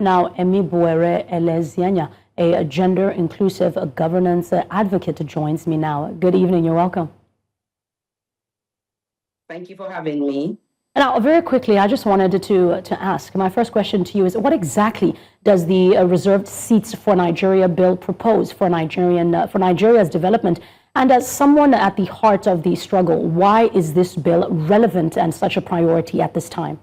Now, Ebimoboere Elezieanya, a gender-inclusive governance advocate, joins me now. Good evening. You're welcome. Thank you for having me. Now, very quickly, I just wanted to ask, my first question to you is, what exactly does the reserved seats for Nigeria bill propose for Nigeria's development? And as someone at the heart of the struggle, why is this bill relevant and such a priority at this time?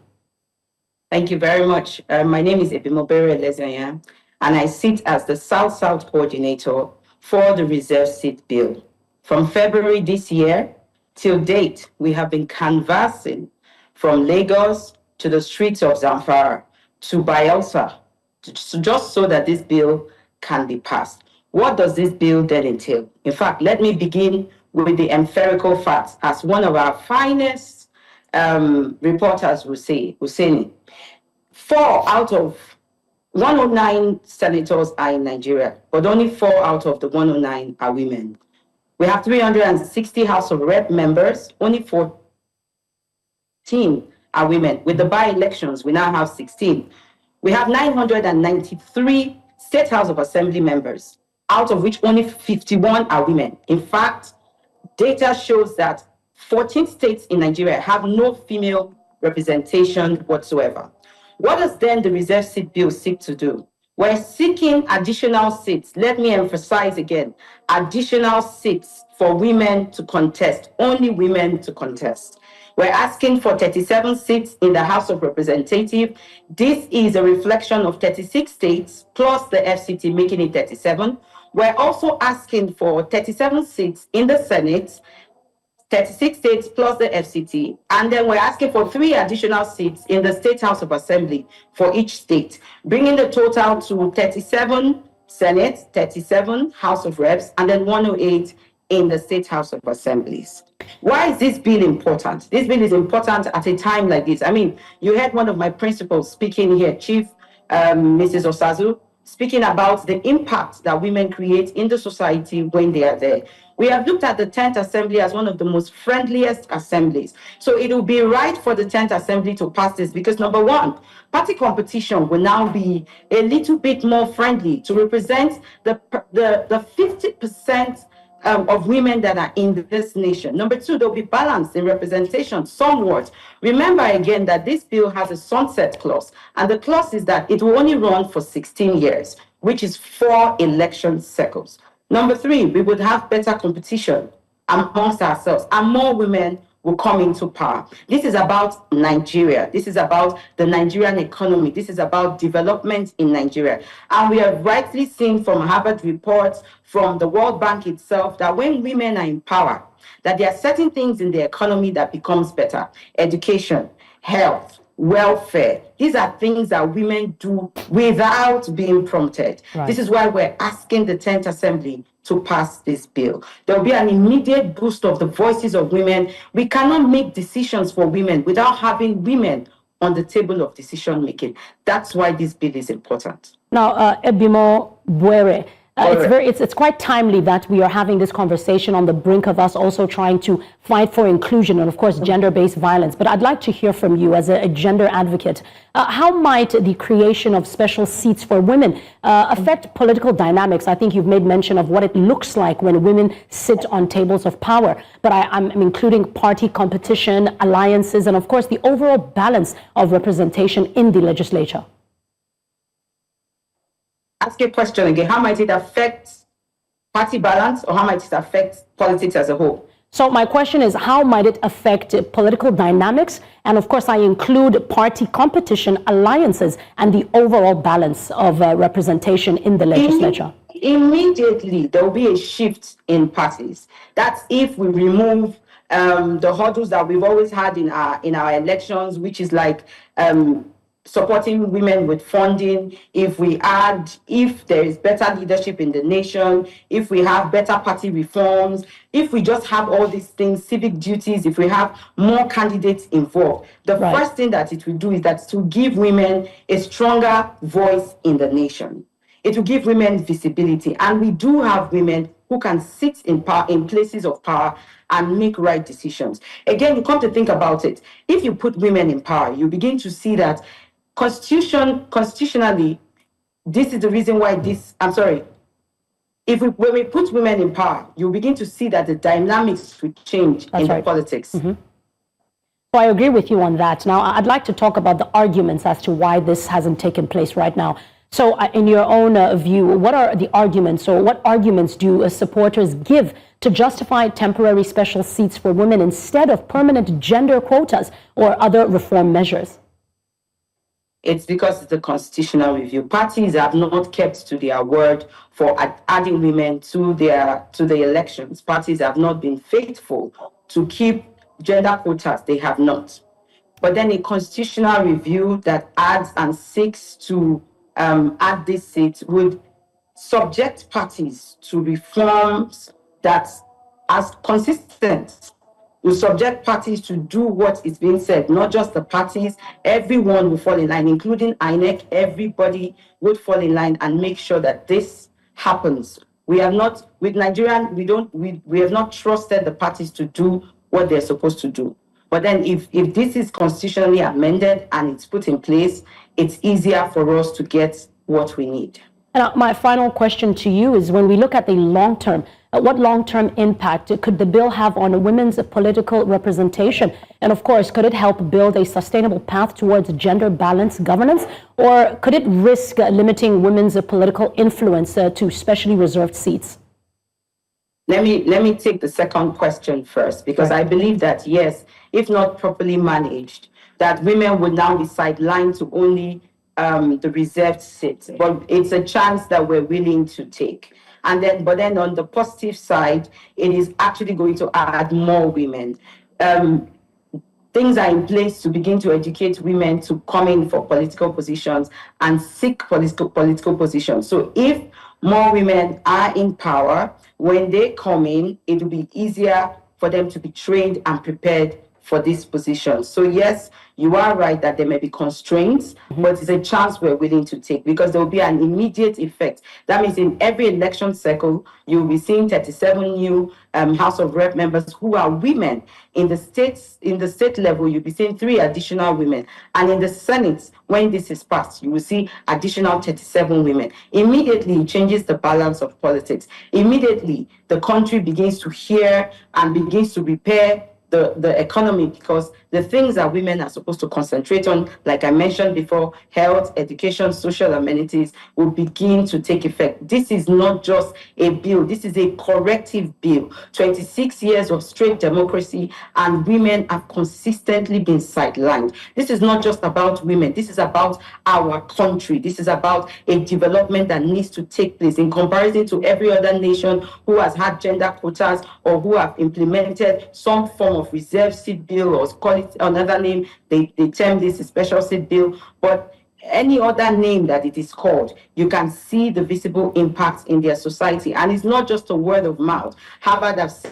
Thank you very much. My name is Ebimoboere Elezieanya, and I sit as the South-South coordinator for the reserved seat bill. From February this year till date, we have been canvassing from Lagos to the streets of Zamfara to Bayelsa, just so that this bill can be passed. What does this bill then entail? In fact, let me begin with the empirical facts, as one of our finest reporters will say, Husseini. 4 out of 109 senators are in Nigeria, but only 4 out of the 109 are women. We have 360 House of Rep members, only 14 are women. With the by-elections, we now have 16. We have 993 State House of Assembly members, out of which only 51 are women. In fact, data shows that 14 states in Nigeria have no female representation whatsoever. What does then the reserved seat bill seek to do? We're seeking additional seats. Let me emphasize again, additional seats for women to contest, only women to contest. We're asking for 37 seats in the House of Representatives. This is a reflection of 36 states plus the FCT, making it 37. We're also asking for 37 seats in the Senate, 36 states plus the FCT, and then we're asking for 3 additional seats in the State House of Assembly for each state, bringing the total to 37 Senate, 37 House of Reps, and then 108 in the State House of Assemblies. Why is this bill important? This bill is important at a time like this. I mean, you heard one of my principals speaking here, Chief Mrs. Osazu, speaking about the impact that women create in the society when they are there. We have looked at the 10th Assembly as one of the most friendliest assemblies. So it will be right for the 10th Assembly to pass this because, number one, party competition will now be a little bit more friendly to represent the 50% of women that are in this nation. Number two, there'll be balance in representation somewhat. Remember again that this bill has a sunset clause, and the clause is that it will only run for 16 years, which is 4 election cycles. Number three, we would have better competition amongst ourselves, and more women will come into power. This is about Nigeria. This is about the Nigerian economy. This is about development in Nigeria. And we have rightly seen from Harvard reports, from the World Bank itself, that when women are in power, that there are certain things in the economy that becomes better. Education, health, welfare. These are things that women do without being prompted. Right. This is why we're asking the 10th Assembly to pass this bill. There will be an immediate boost of the voices of women. We cannot make decisions for women without having women on the table of decision making. That's why this bill is important. Now, Ebimoboere, it's quite timely that we are having this conversation on the brink of us also trying to fight for inclusion and, of course, gender-based violence. But I'd like to hear from you as a gender advocate. How might the creation of special seats for women affect political dynamics? I think you've made mention of what it looks like when women sit on tables of power. But I'm including party competition, alliances, and, of course, the overall balance of representation in the legislature. Ask a question again. How might it affect party balance, or how might it affect politics as a whole? So my question is, how might it affect political dynamics? And of course, I include party competition, alliances, and the overall balance of representation in the legislature. Immediately, there will be a shift in parties. That's if we remove the hurdles that we've always had in our elections, which is like supporting women with funding, if there is better leadership in the nation, if we have better party reforms, if we just have all these things, civic duties, if we have more candidates involved, the first thing that it will do is that to give women a stronger voice in the nation. It will give women visibility. And we do have women who can sit in power, in places of power, and make right decisions. Again, you come to think about it. If you put women in power, you begin to see that constitutionally, this is the reason why when we put women in power, you begin to see that the dynamics will change in the politics. So I agree with you on that. Now, I'd like to talk about the arguments as to why this hasn't taken place right now. So in your own view, what are the arguments, or what arguments do supporters give to justify temporary special seats for women instead of permanent gender quotas or other reform measures? It's because of the constitutional review. Parties have not kept to their word for adding women to the elections. Parties have not been faithful to keep gender quotas. They have not. But then a constitutional review that adds and seeks to add this seat would subject parties to reforms that as consistent, will subject parties to do what is being said, not just the parties. Everyone will fall in line, including INEC. Everybody would fall in line and make sure that this happens. We have not, with Nigerian, we have not trusted the parties to do what they're supposed to do. But then if this is constitutionally amended and it's put in place, it's easier for us to get what we need. And my final question to you is, when we look at the long term, what long-term impact could the bill have on women's political representation? And of course, could it help build a sustainable path towards gender-balanced governance? Or could it risk limiting women's political influence to specially reserved seats? Let me take the second question first, because I believe that, yes, if not properly managed, that women would now be sidelined to only the reserved seats. But it's a chance that we're willing to take. But then on the positive side, it is actually going to add more women. Things are in place to begin to educate women to come in for political positions and seek political positions. So if more women are in power, when they come in, it will be easier for them to be trained and prepared for this position. So yes, you are right that there may be constraints, but it's a chance we're willing to take, because there will be an immediate effect. That means in every election cycle, you'll be seeing 37 new House of Rep members who are women. In the state level, you'll be seeing 3 additional women. And in the Senate, when this is passed, you will see additional 37 women. Immediately, it changes the balance of politics. Immediately, the country begins to hear and begins to repair the economy, because the things that women are supposed to concentrate on, like I mentioned before, health, education, social amenities, will begin to take effect. This is not just a bill, this is a corrective bill. 26 years of straight democracy, and women have consistently been sidelined. This is not just about women, this is about our country. This is about a development that needs to take place in comparison to every other nation who has had gender quotas or who have implemented some form of reserve seat bill, or call it another name. They term this a special seat bill, but any other name that it is called, you can see the visible impact in their society. And it's not just a word of mouth. Harvard has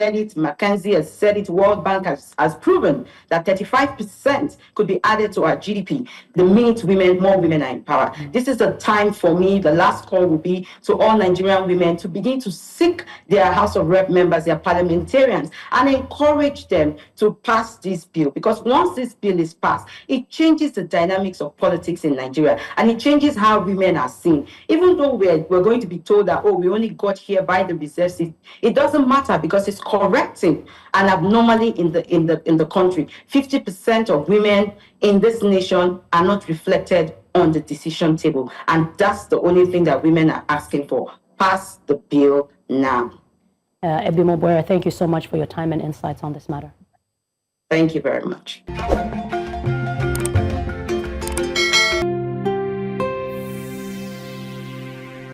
said it, McKinsey has said it, World Bank has proven that 35% could be added to our GDP the minute more women are in power. This is a time for me, the last call will be to all Nigerian women to begin to seek their House of Rep members, their parliamentarians, and encourage them to pass this bill. Because once this bill is passed, it changes the dynamics of politics in Nigeria, and it changes how women are seen. Even though we're going to be told that, oh, we only got here by the reserve seat, it doesn't matter, because it's correcting an abnormality in the country. 50% of women in this nation are not reflected on the decision table, and that's the only thing that women are asking for. Pass the bill now. Ebimoboere, thank you so much for your time and insights on this matter. Thank you very much.